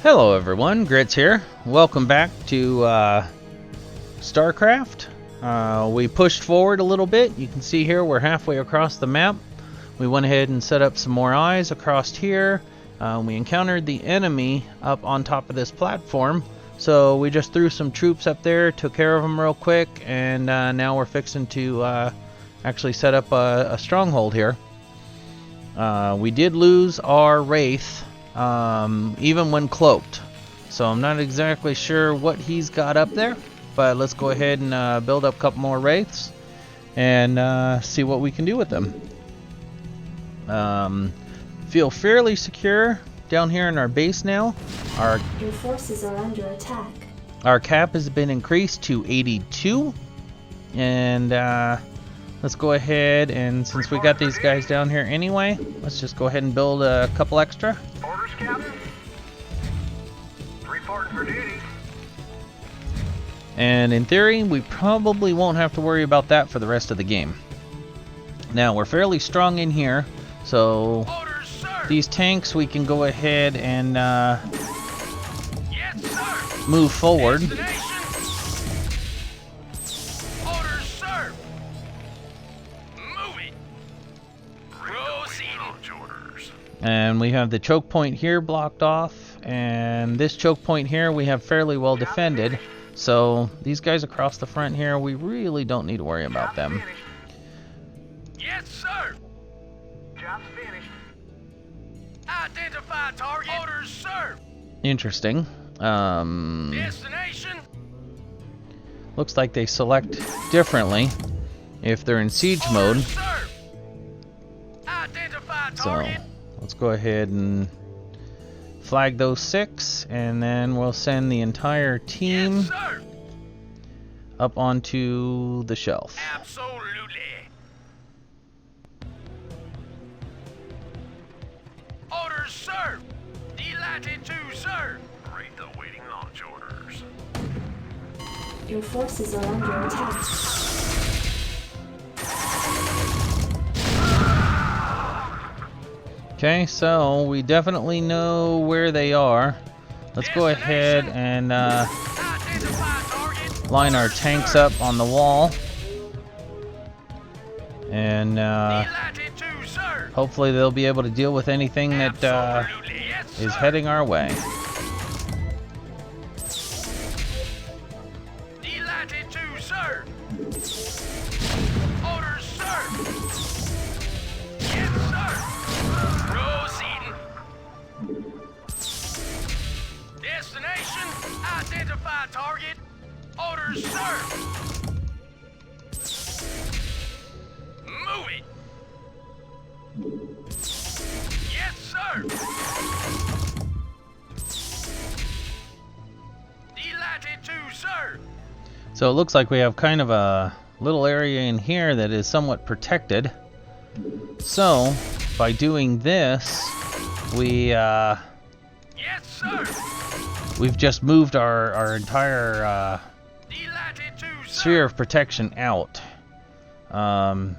Hello everyone, Grits here. Welcome back to StarCraft. We pushed forward a little bit. You can see here we're halfway across the map. We went ahead and set up some more eyes across here. We encountered the enemy up on top of this platform. So we just threw some troops up there, took care of them real quick, and now we're fixing to actually set up a stronghold here. We did lose our Wraith. Even when cloaked, so I'm not exactly sure what he's got up there, but let's go ahead and build up a couple more wraiths and see what we can do with them. Feel fairly secure down here in our base now. Your forces are under attack. Our cap has been increased to 82, and let's go ahead and, since we got these guys down here anyway, let's just go ahead and build a couple extra. Orders, Captain. Reporting for duty. And in theory, we probably won't have to worry about that for the rest of the game. Now, we're fairly strong in here, so Orders, sir. these tanks we can go ahead and Yes, sir. move forward. Destination. Orders, sir. Moving. Proceeding. Orders. And we have the choke point here blocked off, and this choke point here we have fairly well defended. So these guys across the front here, we really don't need to worry about them. Yes, sir. Job's finished. Identify target. Orders, sir. Interesting. Destination. Looks like they select differently if they're in siege mode. Orders, sir. Identify target. So let's go ahead and flag those 6, and then we'll send the entire team Yes, sir. up onto the shelf. Absolutely. Orders, sir. Delighted to, sir. Read the waiting launch orders. Your forces are under attack. Okay, so we definitely know where they are. Let's go ahead and Identify target. line our tanks up on the wall, and Delighted to, sir. hopefully they'll be able to deal with anything that Absolutely. Yes, sir. is heading our way. Delighted to, sir. Orders, sir. Yes, sir. Proceeding. Destination. Identify target. Orders, sir. Move it. Yes, sir. Delighted to, sir. So it looks like we have kind of a little area in here that is somewhat protected. So by doing this, Yes, sir. we've just moved our entire Delighted to, sir. sphere of protection out,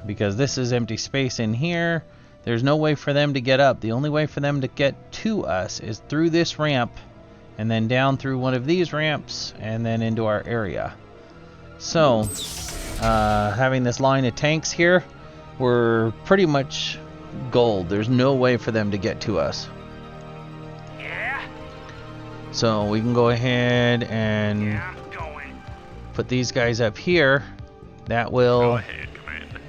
because this is empty space in here. There's no way for them to get up. The only way for them to get to us is through this ramp, and then down through one of these ramps, and then into our area. So having this line of tanks here, we're pretty much gold. There's no way for them to get to us. Yeah, So we can go ahead and I'm going. put these guys up here. That will ahead, Commander.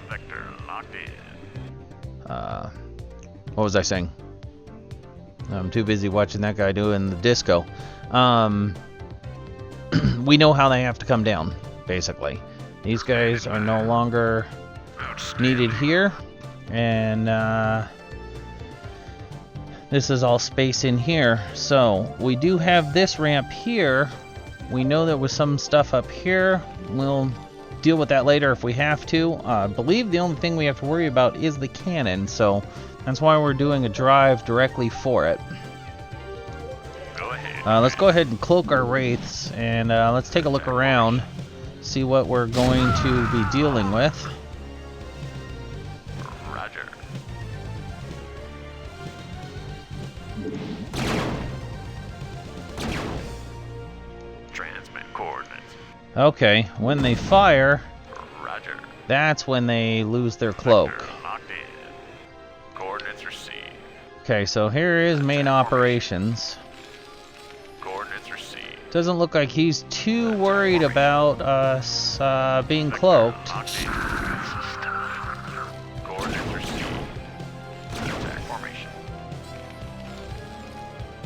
Vector locked in. what was I saying? I'm too busy watching that guy doing the disco. We know how they have to come down, basically. These guys are no longer needed here, and this is all space in here. So we do have this ramp here. We know there was some stuff up here. We'll deal with that later if we have to. I believe the only thing we have to worry about is the cannon, so that's why we're doing a drive directly for it. Go ahead. Let's go ahead and cloak our wraiths, and let's take a look around, see what we're going to be dealing with. Roger. Okay, when they fire, Roger. that's when they lose their cloak. Vector locked in. Coordinates received. Okay, so here is main operations. Coordinates received. Doesn't look like he's too worried about us being cloaked. Locked in. Coordinates received. Attack formation.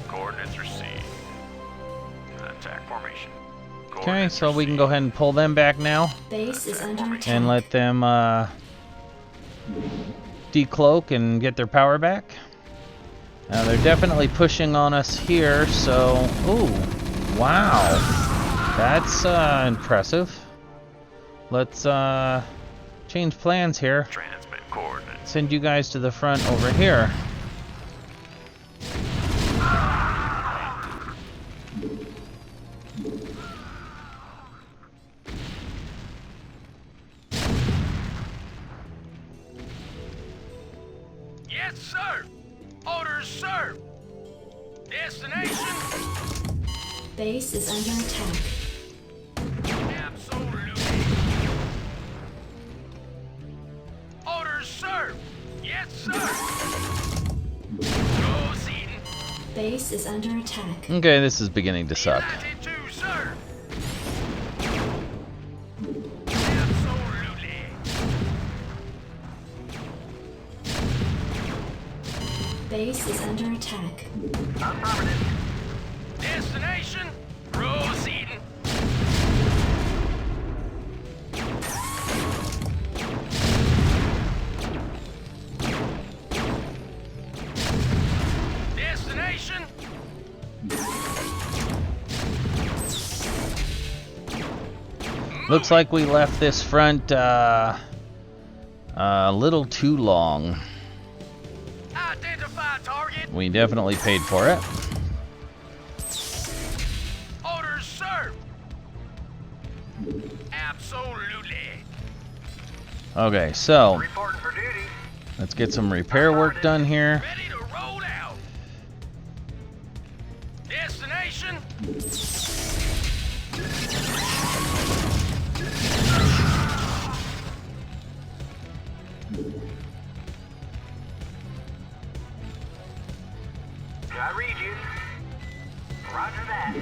Coordinates received. Attack formation. Okay, so we can go ahead and pull them back now Base is under attack. and let them decloak and get their power back. They're definitely pushing on us here, so... Ooh, wow. That's impressive. Let's change plans here. Transmit coordinates. Send you guys to the front over here. Yes, sir. Orders, sir. Destination. Base is under attack. Absolutely. Orders, sir. Yes, sir. Proceeding. Base is under attack. Okay, this is beginning to suck. Delighted to, sir. Absolutely. Base is under attack. Affirmative. Destination. Proceeding. Destination. Looks like we left this front a little too long. Identify target. We definitely paid for it. Orders, sir. Absolutely. Okay, so Reporting for duty. let's get some repair work done here. Ready to roll out. Destination. I read you. Roger that.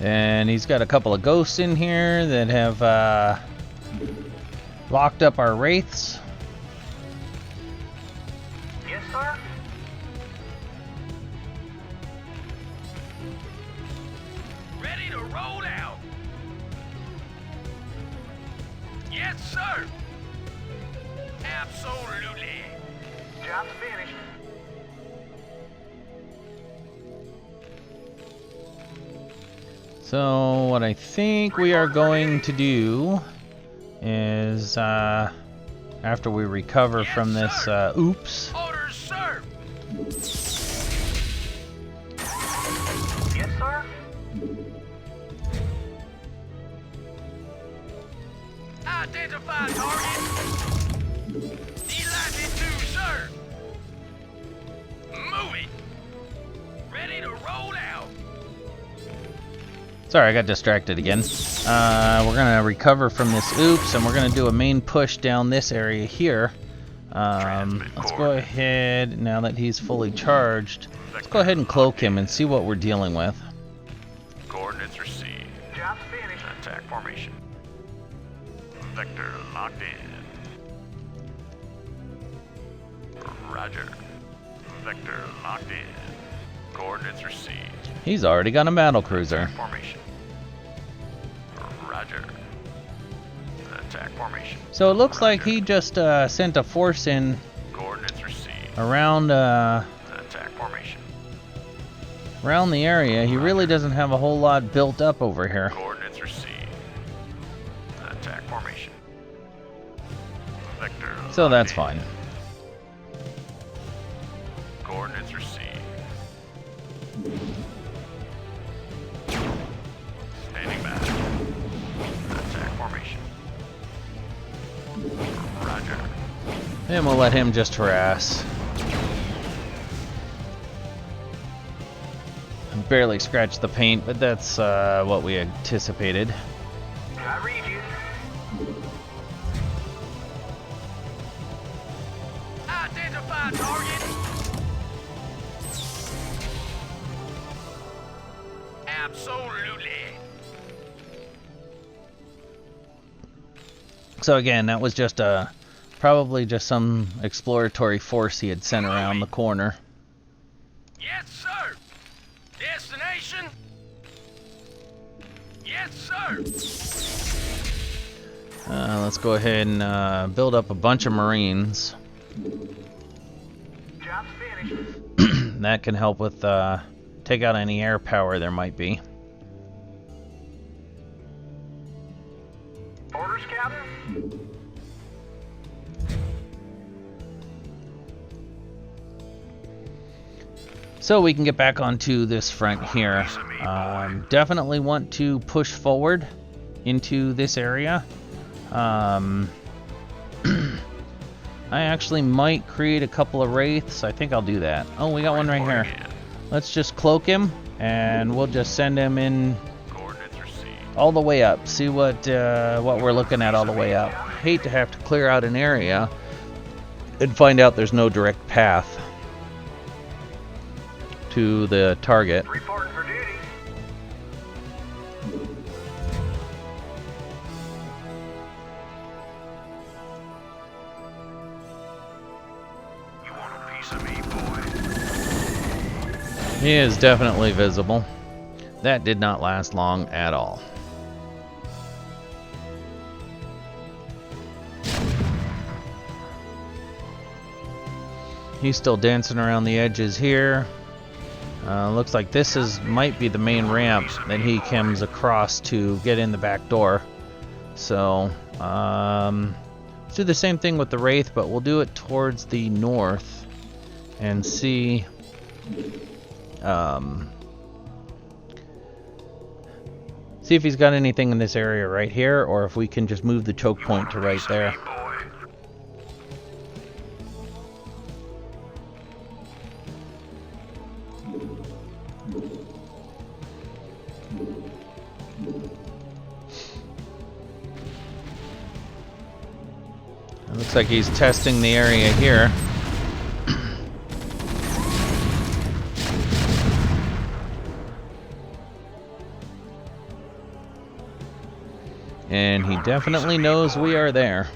And he's got a couple of ghosts in here that have locked up our wraiths. Yes, sir. Ready to roll out. Yes, sir. Absolutely. Job's finished. So what I think we are going to do is after we recover from this oops, Orders, sir. Yes, sir. Identify target. Delighted to, sir. Move it. Ready to roll out. sorry, I got distracted again. We're gonna recover from this oops, and we're gonna do a main push down this area here. Let's go ahead, now that he's fully charged, let's go ahead and cloak him and see what we're dealing with. Coordinates received. Job's finished. Attack formation. Vector locked in. Roger. Vector locked in. Coordinates received. He's already got a battle cruiser. Formation. Roger. Attack formation. So it looks like he just sent a force in Coordinates received. around Attack formation. around the area. He really doesn't have a whole lot built up over here. Coordinates received. Attack formation. Vector. So that's locked in. fine. Coordinates received. Standing by. Attack formation. Roger. And we'll let him just harass. barely scratched the paint, but that's what we anticipated. I read you. Identify target. Absolutely. So again, that was just probably just some exploratory force he had sent around the corner. Yes, sir. Destination. Yes, sir. Let's go ahead and build up a bunch of Marines. Job's finished. That can help with take out any air power there might be. Orders, Captain. So we can get back onto this front here. Definitely want to push forward into this area. I actually might create a couple of wraiths. I think I'll do that. Oh, we got one right here. Let's just cloak him, and we'll just send him in all the way up. See what we're looking at all the way up. Hate to have to clear out an area and find out there's no direct path to the target. Reporting for duty. You want a piece of me, boy? He is definitely visible. That did not last long at all. He's still dancing around the edges here. Looks like this might be the main ramp that he comes across to get in the back door. So, let's do the same thing with the Wraith, but we'll do it towards the north and see see if he's got anything in this area right here, or if we can just move the choke point to right there. It looks like he's testing the area here. And he definitely knows we are there.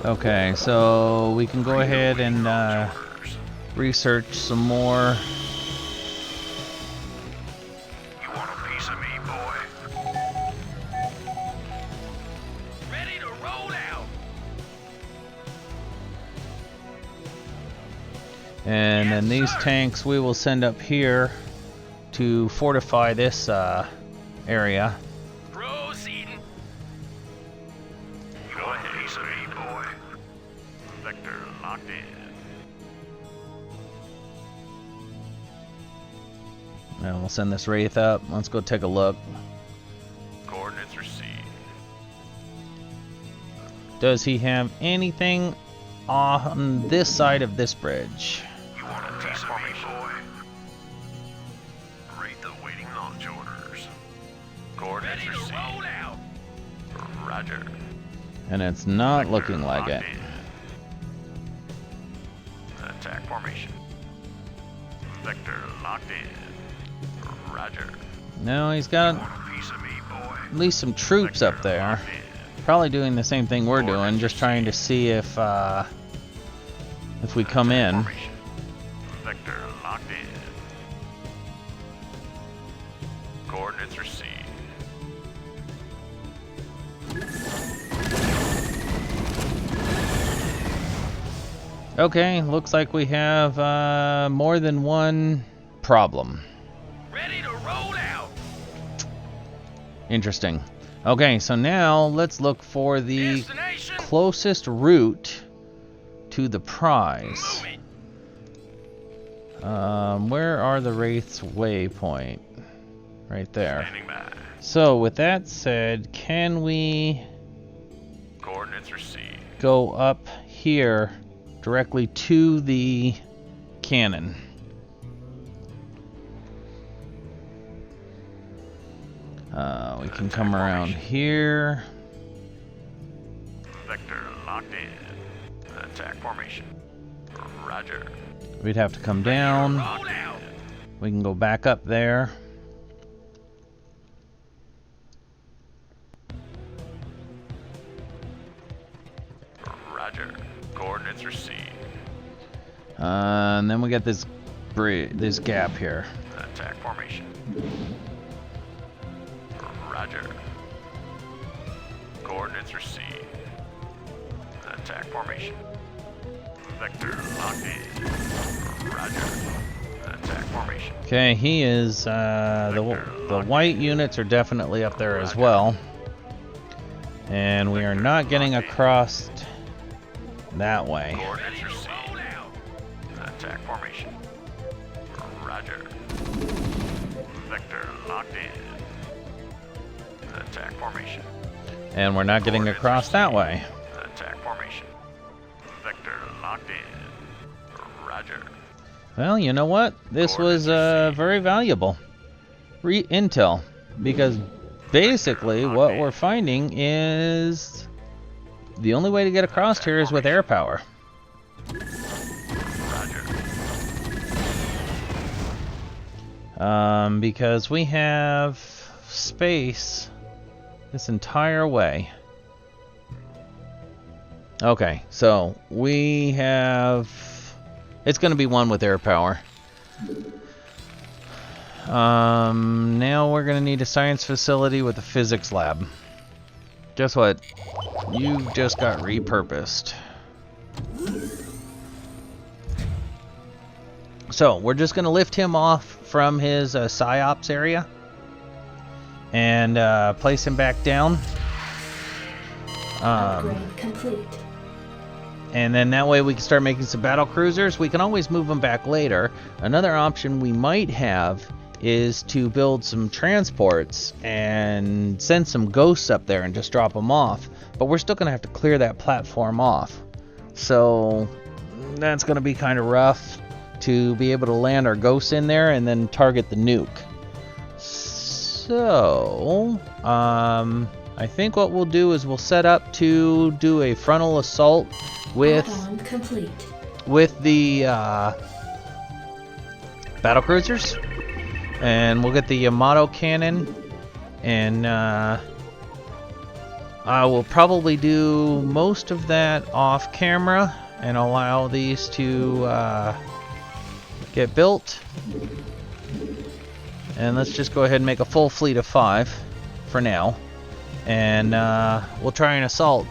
Okay, so we can go ahead and research some more. You want a piece of me, boy? Ready to roll out. And then these tanks we will send up here to fortify this area. Proceeding. You want a piece of me, boy? Vector locked in. And we'll send this Wraith up. Let's go take a look. Coordinates received. Does he have anything on this side of this bridge? You want a piece of me, boy? Read the waiting launch orders. Coordinates received. Roll out. Roger. And it's not looking like it. Attack formation. Vector locked in. Roger. No, he's got Want a piece of me, boy? at least some troops Vector up there. locked in. Probably doing the same thing we're doing, just trying to see if we come in. Formation. Vector locked in. Coordinates received. Okay, looks like we have more than one problem. Ready to roll out. Interesting. Okay, so now let's look for the Destination. closest route to the prize. Where are the Wraith's waypoint? Right there. Standing by. So with that said, can we Coordinates received. go up here directly to the cannon. We can come around here. Vector locked in. Attack formation. Roger. We'd have to come down. Roll out. We can go back up there. Roger. Coordinates received. And then we got this this gap here. Attack formation. Roger. Coordinates received. Attack formation. Vector locked in. Roger. Attack formation. Okay, he is, the white units are definitely up there as well. And we are not getting across that way. Coordinates received. Attack formation. Roger. Vector locked in. Attack formation. And we're not getting across that way. Attack formation. Vector locked in. Roger. Well, you know what? This was very valuable intel, because basically what we're finding is the only way to get across here is with air power. Roger. Because we have space this entire way. Okay, so we have... It's going to be one with air power. Now we're going to need a science facility with a physics lab. Guess what? You just got repurposed. So, we're just going to lift him off from his PSYOPs area and place him back down. Upgrade complete. And then that way we can start making some battle cruisers. We can always move them back later. Another option we might have is to build some transports and send some ghosts up there and just drop them off. But we're still going to have to clear that platform off. So that's going to be kind of rough to be able to land our ghosts in there and then target the nuke. So I think what we'll do is we'll set up to do a frontal assault with the battle cruisers, and we'll get the Yamato cannon, and I will probably do most of that off camera and allow these to get built. And let's just go ahead and make a full fleet of 5 for now, and we'll try and assault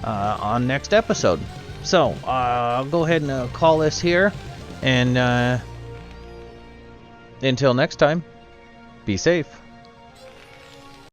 on next episode. So, I'll go ahead and call this here, and until next time, be safe.